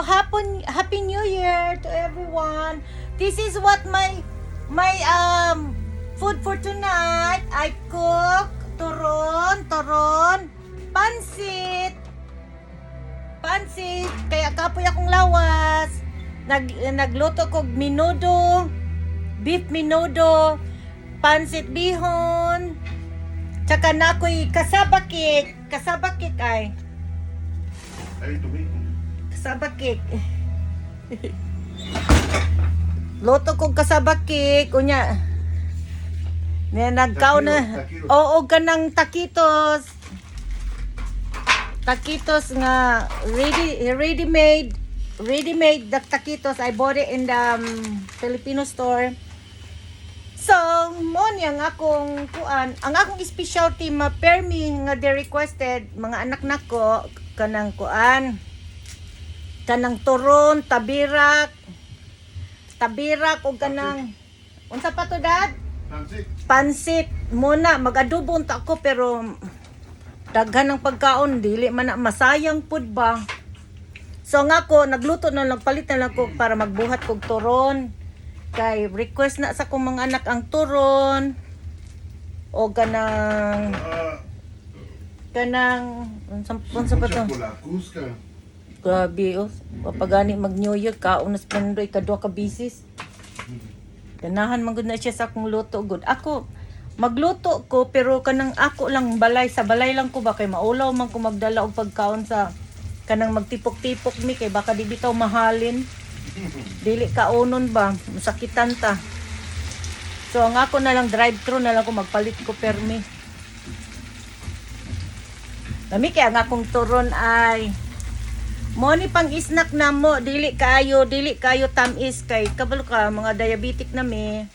happy New Year to everyone. This is what my food for tonight. I cook turon, pansit. Kaya kapoy akong lawas. Nagluto ko menudo, beef menudo, pansit bihon. Tsaka na ako'y kasaba cake ay. Kasaba cake. Luto kong kasaba cake. Unya. Nagkaw na. Oo, ganang taquitos. Taquitos nga ready made the taquitos. I bought it in the Filipino store. So, mo ang akong kuan, ang akong specialty ma-permi nga they requested mga anak nako kanang kuan, kanang turon, tabirak o kanang unsa pa to dad? Pansit. Muna mag-adobo unta ako pero daghan ng pagkaon dili man na masayang pud ba. So nga ko nagluto na nagpalit na lang ko para magbuhat kog turon. Kay request na sa kong mga anak ang turon o kanang unsa pa to? Grabe oh, papagani mag New Year kaon na spendoy kadua ka bisis. Ganahan man gud na siya sa akong luto gud. Ako magluto ko pero kanang ako lang balay lang ko ba kay maulaw man ko magdala og pagkaon sa kanang magtipok-tipok mi kay baka di bitaw mahalin. Dili kaunon ba, masakitan ta. So ang ako na lang drive-thru na lang ko magpalit ko permi. Lami kay ang akong turon ay mo ni pang snack na mo, dili kayo tamis kay kabalo ka mga diabetic na mi.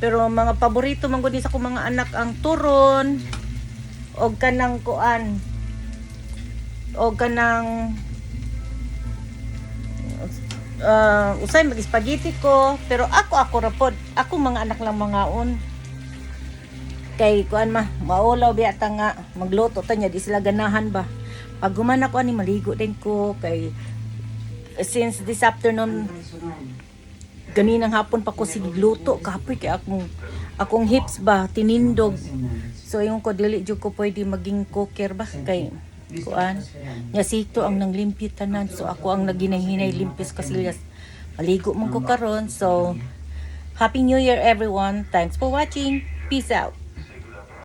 Pero mga paborito man gud sa akong mga anak ang turon og kanang kuan. Og kanang usay mag-spaghetti ko pero ako rapod ako mga anak lang mangaon kay kuan maulaw biya ta nga magluto ta nya di sila ganahan ba pag guman ako ani maligo din ko kay since this afternoon ganinang hapon pa ko sigluto kapoy kay akong hips ba tinindog so yung ko dili jud ko pwede maging cooker ba kay kuan nya sito ang nanglimpyo tanan so ako ang naginahinay limpis kasilyas maligo man ko karon so happy new year everyone, thanks for watching, peace out.